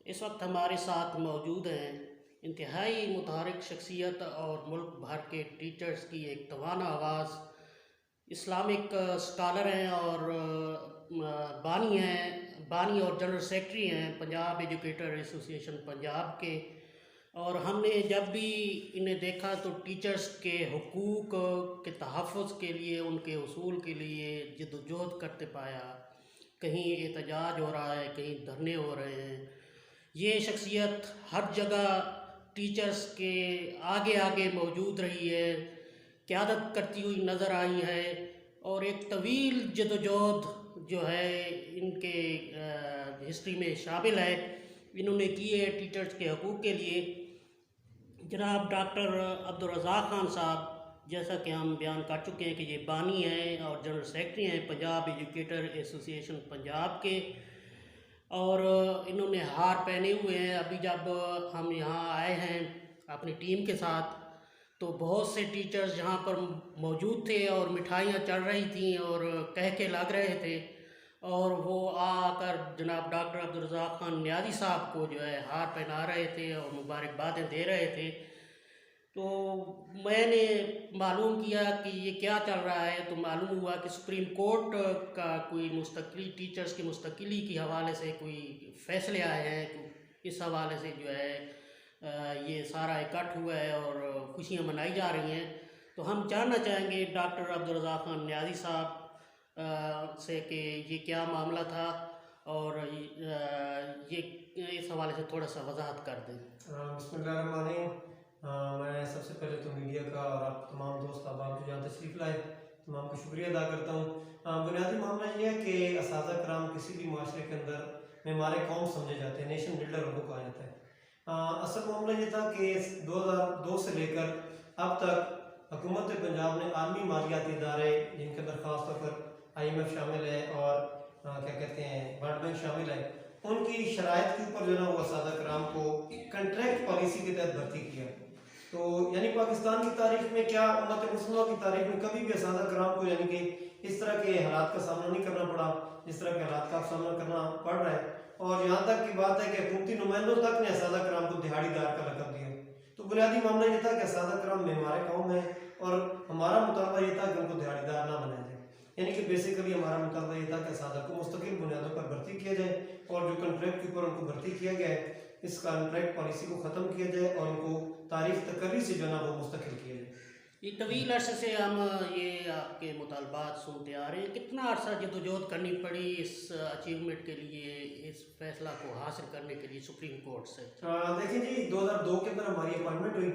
इस वक्त हमारे साथ मौजूद हैं इंतहाई मुतहरिक शख्सियत और मुल्क भर के टीचर्स की एक तवाना आवाज़, इस्लामिक स्कॉलर हैं और बानी और जनरल सेक्रेटरी हैं पंजाब एजुकेटर एसोसिएशन पंजाब के। और हमने जब भी इन्हें देखा तो टीचर्स के हुकूक के तहफ़्फ़ुज़ के लिए, उनके उसूल के लिए जद्दोजहद करते पाया। कहीं एहतजाज हो रहा है, कहीं धरने हो रहे हैं। ये शख्सियत हर जगह टीचर्स के आगे आगे मौजूद रही है, क़यादत करती हुई नज़र आई है और एक तवील जद्दोजहद जो है इनके हिस्ट्री में शामिल है, इन्होंने की है टीचर्स के हकूक़ के लिए। जनाब डॉक्टर अब्दुल रज़ाक ख़ान साहब, जैसा कि हम बयान कर चुके हैं कि ये बानी हैं और जनरल सेक्रेटरी हैं पंजाब एजुकेटर एसोसिएशन पंजाब के, और इन्होंने हार पहने हुए हैं। अभी जब हम यहाँ आए हैं अपनी टीम के साथ तो बहुत से टीचर्स यहाँ पर मौजूद थे और मिठाइयाँ चढ़ रही थीं और कह के लग रहे थे, और वो आकर जनाब डॉक्टर अब्दुल रज़ाक ख़ान नियाज़ी साहब को जो है हार पहना रहे थे और मुबारकबादें दे रहे थे। तो मैंने मालूम किया कि ये क्या चल रहा है, तो मालूम हुआ कि सुप्रीम कोर्ट का कोई मुस्तकिल टीचर्स की मुस्तकिली के हवाले से कोई फ़ैसले आए हैं। इस हवाले से जो है ये सारा इकट्ठ हुआ है और खुशियाँ मनाई जा रही हैं। तो हम जानना चाहेंगे डॉक्टर अब्दुल रज़ाक ख़ान नियाज़ी साहब से कि ये क्या मामला था और ये इस हवाले से थोड़ा सा वजाहत कर दें। बिस्मिल्लाहिर्रहमानिर्रहीम। मैं सबसे पहले तो मीडिया का और आप तमाम दोस्त अहबाब जो यहाँ तशरीफ़ लाए, तमाम का शुक्रिया अदा करता हूँ। बुनियादी मामला ये है कि असातिज़ा कराम किसी भी माशरे के अंदर मेमारे कौम समझे जाते हैं, नेशन बिल्डर उनको कहा जाता है। असल मामला ये था कि 2002 से लेकर अब तक हुकूमत पंजाब ने आलमी मालियाती इदारे, जिनके अंदर ख़ास तौर पर IMF शामिल है और क्या कहते हैं वर्ल्ड बैंक शामिल है, उनकी शराइत के ऊपर जो है ना वो असातिज़ा कराम को कंट्रैक्ट पॉलिसी के तहत भर्ती किया। तो यानी पाकिस्तान की तारीख में क्या उम्मत मुस्लिमा की तारीख में कभी भी असातिज़ा कराम को यानी कि इस तरह के हालात का सामना नहीं करना पड़ा जिस तरह के हालात का सामना करना पड़ रहा है। और यहाँ तक की बात है कि हुकूमती नुमाइंदों तक ने असातिज़ा कराम को दिहाड़ीदार का लक़ब दिया। तो बुनियादी मामला ये था कि असातिज़ा कराम मेमारे कौम है और हमारा मुतालबा ये था कि उनको दिहाड़ीदार ना बनाया जाए। यानी कि बेसिकली हमारा मुतालबा ये था कि असातिज़ा को मुस्तकिल बुनियादों पर भर्ती किया जाए और जो कंट्रैक्ट के ऊपर उनको भर्ती किया गया है इस कॉन्ट्रैक्ट पॉलिसी को ख़त्म किया जाए और उनको तारीफ तकर्री से जो ना वो मुस्तकिल किया जाए। ये तवील अरसे से हम ये आपके मुतालबात सुनते आ रहे हैं, कितना अर्सा जद्दोजहद करनी पड़ी इस अचीवमेंट के लिए, इस फैसला को हासिल करने के लिए सुप्रीम कोर्ट से? देखिए जी, 2002 के अंदर हमारी अपॉइंटमेंट हुई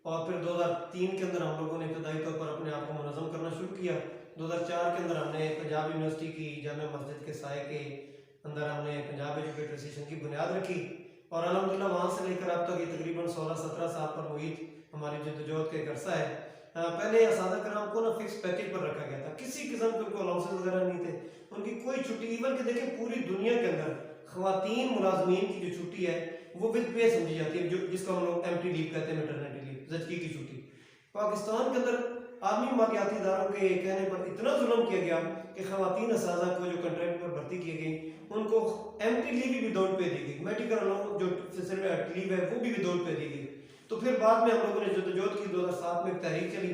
और फिर 2003 के अंदर हम लोगों ने इब्तदाई तौर पर अपने आप को मुनज़्ज़म करना शुरू किया। 2004 के अंदर हमने पंजाब यूनिवर्सिटी की जामे मस्जिद के साए के अंदर हमने पंजाब एजुकेटर एसोसिएशन की बुनियाद रखी और अल्हम्दुलिल्लाह वहाँ से लेकर अब तक ये तकरीबन 16-17 साल पर मुहित हमारी जद्दोजहद का एक अरसा है। पहले असातिज़ा कराम को ना फिक्स पैकेज पर रखा गया था, किसी किस्म के उनको अलाउंसेस वगैरह नहीं थे, उनकी कोई छुट्टी, इवन कि देखिए पूरी दुनिया के अंदर ख़वातीन मुलाजमीन की जो छुट्टी है वो विद पे समझी जाती है, जो जिसको हम लोग एम्प्टी लीव कहते हैं, मैटरनिटी लीव, ज़चगी की छुट्टी। पाकिस्तान के अंदर आलमी मालियाती इदारों के कहने पर इतना जुल्म किया गया कि ख़वातीन असातिज़ा को जो कंट्रैक्ट पर भर्ती किए गई उनको एम्प्टी लीव भी विदाउट पे दी गई, मेडिकल अलाउंस जो लीव है वो भी विदाउट पे दी गई। तो फिर बाद में हम लोगों ने जद्दोजहद की, 2007 में एक तहरीक चली,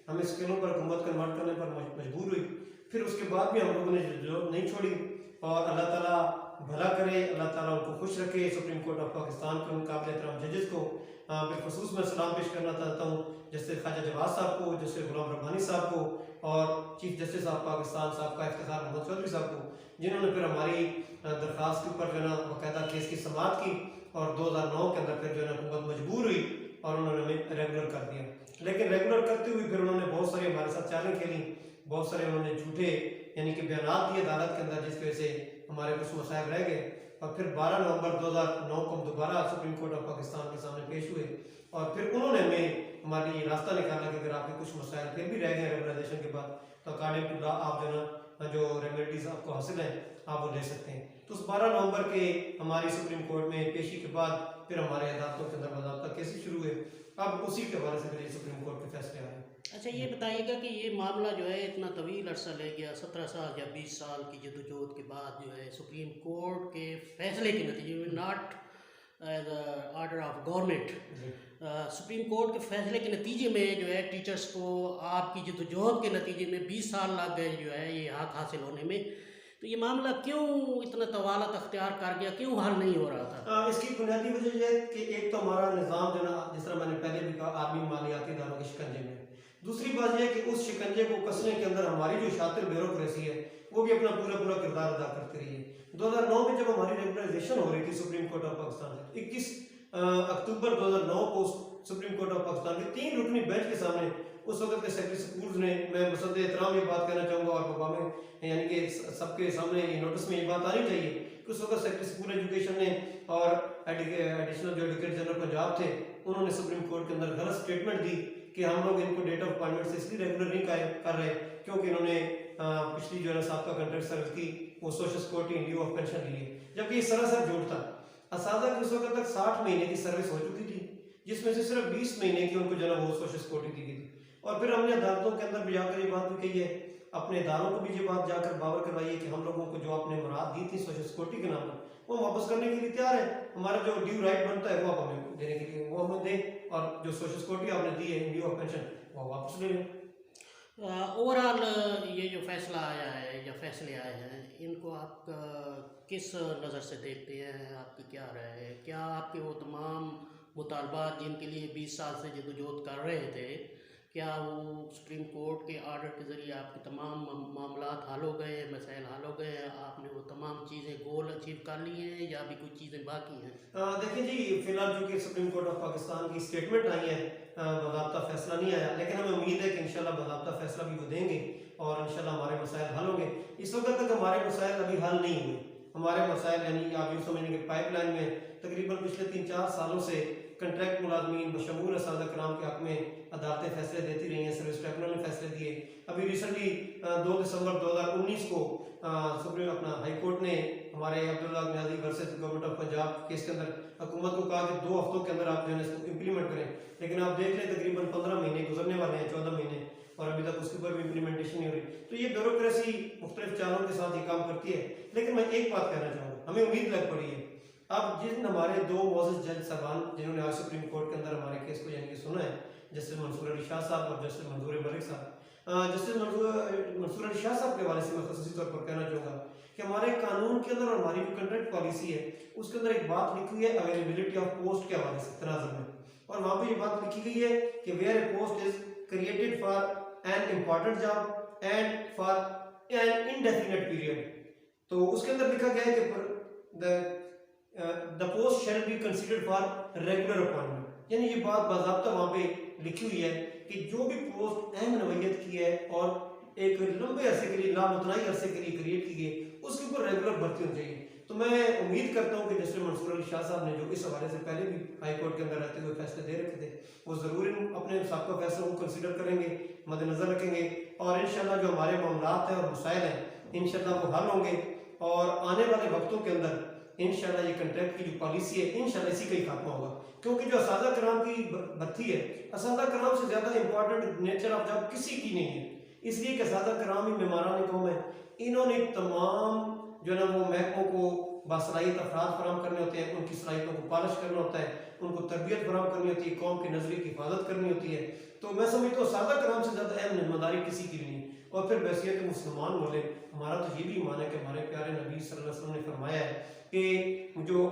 हमें स्किलों पर हुकूमत कन्वर्ट करने पर मजबूर हुई। फिर उसके बाद भी हम लोगों ने जद्दोजहद नहीं छोड़ी और अल्लाह ताला भला करे, अल्लाह ताला उनको खुश रखे। सुप्रीम कोर्ट ऑफ पाकिस्तान के उन काबिल एहतराम जजेस को बिलखसूस मैं सलाम पेश करना चाहता हूँ, जैसे ख्वाजा जवाद साहब को, जैसे गुलाम रब्बानी साहब को और चीफ जस्टिस ऑफ पाकिस्तान साहब का इफ्तिखार मोहम्मद चौधरी साहब को, जिन्होंने फिर हमारी दरख्वास्त के ऊपर जो है ना बाकायदा केस की समाअत की और 2009 के अंदर फिर जो है ना हुकूमत मजबूर हुई और उन्होंने हमें रेगुलर कर दिया। लेकिन रेगुलर करते हुए फिर उन्होंने बहुत सारी हमारे साथ चालें खेली, बहुत सारे उन्होंने झूठे यानी कि बयानात दिए अदालत के अंदर, जिसकी वजह से हमारे कुछ मसाइल रह गए। और फिर 12 नवंबर 2009 को हम दोबारा सुप्रीम कोर्ट ऑफ पाकिस्तान के सामने पेश हुए और फिर उन्होंने हमें हमारे लिए रास्ता निकाला कि अगर आपके कुछ मसाइल फिर भी रह गए रेगुलाइजेशन के बाद तो अकॉर्डिंग टू लॉ आप जो रेमेडीज आपको हासिल हैं आप वो ले सकते हैं। तो उस 12 नवंबर के हमारी सुप्रीम कोर्ट में पेशी के बाद फिर हमारे अदालतों के अंदर बाज़ाब्ता केसेस शुरू हुए। अब उसी के हवाले से मेरे सुप्रीम कोर्ट के फैसले आए। अच्छा, ये बताइएगा कि ये मामला जो है इतना तवील अरसा ले गया, 17 साल या 20 साल की जद्दोजहद के बाद जो है सुप्रीम कोर्ट के फैसले के नतीजे में, not as order of government supreme court के फैसले के नतीजे में जो है टीचर्स को आपकी जद्दोजहद के नतीजे में 20 साल लग गए जो है ये हक हासिल होने में। तो ये मामला क्यों इतना तवालत अख्तियार कर गया, क्यों हल नहीं हो रहा था? इसकी बुनियादी वजह यह है कि एक तो हमारा निज़ाम जो ना, जिस तरह मैंने पहले भी कहा, आर्मी मालियाती इदारों के शिकंजे में। दूसरी बात यह है कि उस शिकंजे को कसने के अंदर हमारी जो शातिर ब्यूरोक्रेसी है वो भी अपना पूरा पूरा किरदार अदा करती रही है। 2009 में जब हमारी रेगुलराइजेशन हो रही थी सुप्रीम कोर्ट ऑफ पाकिस्तान से, 21 अक्टूबर 2009 को सुप्रीम कोर्ट ऑफ पाकिस्तान के 3 रुकनी बेंच के सामने उस वक्त के सेक्रेटरी स्कूल्स ने, मैं मसद एहतराम ये बात कहना चाहूँगा और पबा में यानी कि सबके सामने ये नोटिस में ये बात आनी चाहिए कि उस वक्त सेक्रेटरी स्कूल एजुकेशन ने और एडिशनल जो एडवोकेट जनरल पंजाब थे उन्होंने सुप्रीम कोर्ट के अंदर गलत स्टेटमेंट दी कि हम लोग इनको डेट ऑफ अपॉइंटमेंट से इसलिए रेगुलर नहीं कर रहे क्योंकि इन्होंने पिछली जो है साहब का कंट्रैक्ट सर्विस की वो social security in lieu of pension ली है, जबकि ये सरासर झूठ था। असादा की उस वक्त तक 60 महीने की सर्विस हो चुकी थी जिसमें से सिर्फ 20 महीने की उनको जो है वो सोशल सिक्योरिटी दी गई थी। और फिर हमने अदालतों के अंदर भी जाकर ये बात भी कही है, अपने इदारों को भी ये बात जाकर बावर करवाई है कि हम लोगों को जो आपने मुराद दी थी सोशल सिक्योरिटी के नाम पर वो वापस करने के लिए तैयार है। हमारा जो ड्यू राइट बनता है वो आप हमें देने के लिए वो हमें दें और जो सोशल सिक्योरिटी आपने दी है इन ड्यू ऑफ पेंशन वो वापस ले लें। ओवरऑल ये जो फैसला आया है या फैसले आए हैं इनको आप किस नज़र से देखते हैं, आपकी क्या राय है? क्या आपके वो तमाम मुतालबात जिनके लिए 20 साल से जदोजहद कर रहे थे, क्या वो सुप्रीम कोर्ट के आर्डर के ज़रिए आपके तमाम मामलात हल हो गए, मसाइल हल हो गए, आपने वो तमाम चीज़ें गोल अचीव कर ली हैं या भी कुछ चीज़ें बाकी हैं? देखिए जी, फिलहाल जो कि सुप्रीम कोर्ट ऑफ पाकिस्तान की स्टेटमेंट आई है, बाज़ाब्ता फैसला नहीं आया, लेकिन हमें उम्मीद है कि इंशाल्लाह बाज़ाब्ता फैसला भी वो देंगे और इंशाल्लाह हमारे मसाइल हल होंगे। इस वक्त तक हमारे मसाइल अभी हल नहीं हुए। हमारे मसाइल यानी आप यूँ समझें कि पाइपलाइन में तकरीबन पिछले 3-4 सालों से कंट्रैक्ट मुलाजमीन बशमूल असादा कराम के हक में अदालतें फैसले देती रही हैं, सर्विस ट्रिब्यूनल ने फैसले दिए। अभी रिसेंटली 2 दिसंबर 2019 को सुप्रीम अपना हाई कोर्ट ने हमारे Abdullah Niazi versus government of Punjab case के अंदर हुकूमत को कहा कि 2 हफ्तों के अंदर आप जो है इसको इम्प्लीमेंट करें, लेकिन आप देख लें तकरीबन 15 महीने गुजरने वाले हैं, 14 महीने, और अभी तक उसके ऊपर भी इम्प्लीमेंटेशन नहीं हो रही। तो ये ब्यूरोक्रेसी मुख्तलिफ चालों के साथ ये काम करती है। लेकिन मैं एक बात कहना चाहूँगा, हमें उम्मीद लग पड़ी है अब जिन हमारे 2 मोअज़्ज़ज़ जज साहबान जिन्होंने आज सुप्रीम कोर्ट के अंदर हमारे केस को यानी कि सुना है, जस्टिस मंसूर अली शाह साहब और जस्टिस मंजूर मलिक साहब। जस्टिस मंसूर अली शाह साहब के हवाले से मैं ख़ुसूसी तौर पर कहना चाहूँगा कि हमारे कानून के अंदर और हमारी जो कंट्रैक्ट पॉलिसी है उसके अंदर एक बात लिखी हुई है अवेलेबिलिटी ऑफ पोस्ट के हवाले से तनाज़ुर में, और वहाँ पर ये बात लिखी गई है कि where a post is created for an important job and for an indefinite period, तो उसके अंदर लिखा गया है कि the post shall be considered for regular appointment, यानी ये बात बाज़ाब्ता वहाँ पे लिखी हुई है कि जो भी पोस्ट अहम नवैयत की है और एक लंबे अरसे के लिए लामुतनाई अरसे के लिए क्रिएट की गई उसके ऊपर रेगुलर भर्ती होनी चाहिए। तो मैं उम्मीद करता हूँ कि जस्टिस मंसूर अली शाह साहब ने जो इस हवाले से पहले भी हाई कोर्ट के अंदर रहते हुए फैसले दे रखे थे वो ज़रूर अपने साहब का फैसला वो कंसिडर करेंगे, मद्देनजर रखेंगे और इंशाल्लाह जो हमारे मामलात हैं और मसाइल हैं इंशाल्लाह वो हल होंगे और आने वाले वक्तों के अंदर इंशाल्लाह ये कंट्रैक्ट की जो पॉलिसी है इंशाल्लाह इसी का ही खात्मा होगा, क्योंकि जो असादा कराम की भर्ती है असादा कराम से ज़्यादा इंपॉर्टेंट नेचर ऑफ जॉब किसी की नहीं है, इसलिए कि असादा कराम ही मेहमानान कौम है। इन्होंने तमाम जो है ना वो महकमों को बासलाहियत अफराद फराम करने होते हैं, उनकी सलाहियतों को पॉलिश करना होता है, उनको तरबियत फराम करनी होती है, कौम के नजरिए की हिफाजत करनी होती है। तो मैं समझता हूँ असादा कराम से ज़्यादा अहम जिम्मेदारी किसी की नहीं है। और फिर बैसियत मुसलमान बोले हमारा तो ये भी ईमान है कि हमारे प्यारे नबी सल्लल्लाहु अलैहि वसल्लम ने फरमाया है कि जो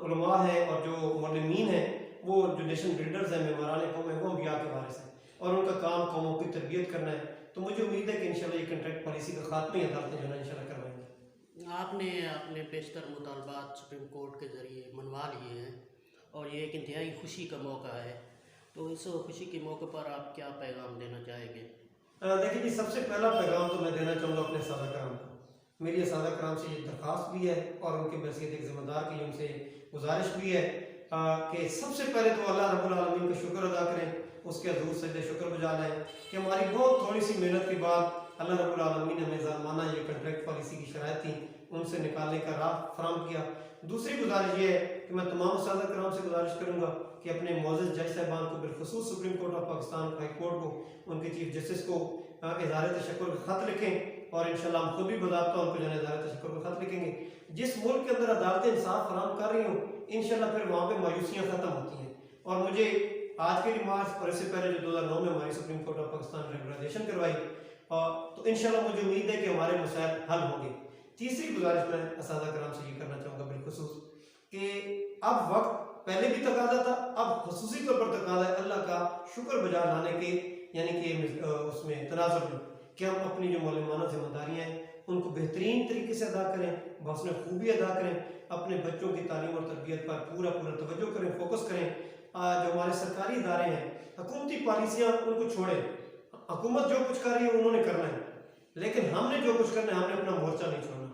उलमा है और जो मुअल्लिमीन है वो जो नेशन बिल्डर्स हैं मेहमानान कौम है वो अंबिया के वारिस हैं और उनका काम कौमों की तरबियत करना है। तो मुझे उम्मीद है कि इंशाल्लाह ये कंट्रैक्ट पॉलिसी का खात्मा अदालतें जो है इंशाल्लाह करवाएंगे। आपने अपने बेशतर मुतालबात सुप्रीम कोर्ट के ज़रिए मनवा लिए हैं और ये एक इंतहाई खुशी का मौका है, तो इस खुशी के मौके पर आप क्या पैगाम देना चाहेंगे? देखिए जी, सबसे पहला पैगाम तो मैं देना चाहूँगा अपने सादा कराम को। मेरी सादा कराम से ये दरख्वास्त भी है और उनके बैसियत एक ज़िम्मेदार की उनसे गुजारिश भी है कि सबसे पहले तो अल्लाह रब्बुल आलमीन का शुक्र अदा करें, उसके हज़ूर सजदे शुक्र बजा लें कि हमारी बहुत थोड़ी सी मेहनत के बाद अल्लाह रब्बुल आलमीन ने हमें ज़ालमाना ये कंट्रैक्ट पॉलिसी की शराइत थी उनसे निकालने का राह फराम किया। दूसरी गुजारिश ये है कि मैं तमाम सादा कराम से गुजारिश करूँगा कि अपने मोअज़्ज़ज़ जज साहबान को बिलखुसूस supreme court of Pakistan high court को उनके चीफ जस्टिस को इज़हार तशक्कुर का ख़त लिखें और इंशाल्लाह हम खुद भी बदाबता उनको जाने तशक्कुर का खत लिखेंगे। जिस मुल्क के अंदर अदालतें इंसाफ फराहम कर रही हों इंशाल्लाह फिर वहाँ पे मायूसियाँ ख़त्म होती हैं। और मुझे आज के रिमार्क्स और इससे पहले जो 2009 में हमारी supreme court of Pakistan regularisation करवाई तो इंशाल्लाह मुझे उम्मीद है कि हमारे मसाइल हल होंगे। तीसरी गुजारिश मैं असादा कराम से ये करना चाहूँगा बिलखुसूस कि अब वक्त पहले भी तकाजा था, अब खुसूसी तौर पर तकाजा है अल्लाह का शुक्र बजा लाने के, यानी कि उसमें तनाजुर में कि हम अपनी जो मौलिमाना जिम्मेदारियाँ हैं उनको बेहतरीन तरीके से अदा करें, बहसने खूबी अदा करें, अपने बच्चों की तालीम और तरबियत पर पूरा तवज्जो करें, फोकस करें। जो हमारे सरकारी इदारे हैं, हुकूमती पॉलिसियाँ उनको छोड़ें, हुकूमत जो कुछ कर रही है उन्होंने करना है, लेकिन हमने जो कुछ करना है हमने अपना मोर्चा नहीं छोड़ना।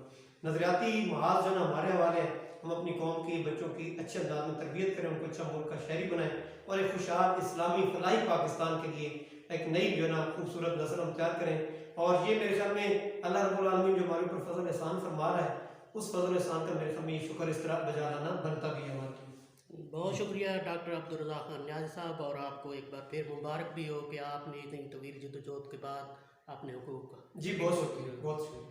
नजरियाती महाज जो ना हमारे हवाले हैं, हम अपनी कौम की बच्चों की अच्छे अंदाज में तरबियत करें, उनको अच्छा मुल्क का शहरी बनाएं और एक खुशहाल इस्लामी फलाही पाकिस्तान के लिए एक नई जो ना खूबसूरत नस्ल हम तैयार करें। और ये मेरे ख्याल में अल्लाह रब्बुल आलमीन जो हमारे ऊपर फजल एहसान फरमा रहा है, उस फजल एहसान का मेरे ख्याल में शुक्र इस तरह बजा लाना बनता भी है हमारे। बहुत शुक्रिया डॉक्टर अब्दुल रज़ाक खान न्याज़ी साहब, और आपको एक बार फिर मुबारक भी हो कि आपने इतनी तवील जद्दोजहद के बाद अपने हुकूक जी बहुत शुक्रिया, बहुत शुक्रिया।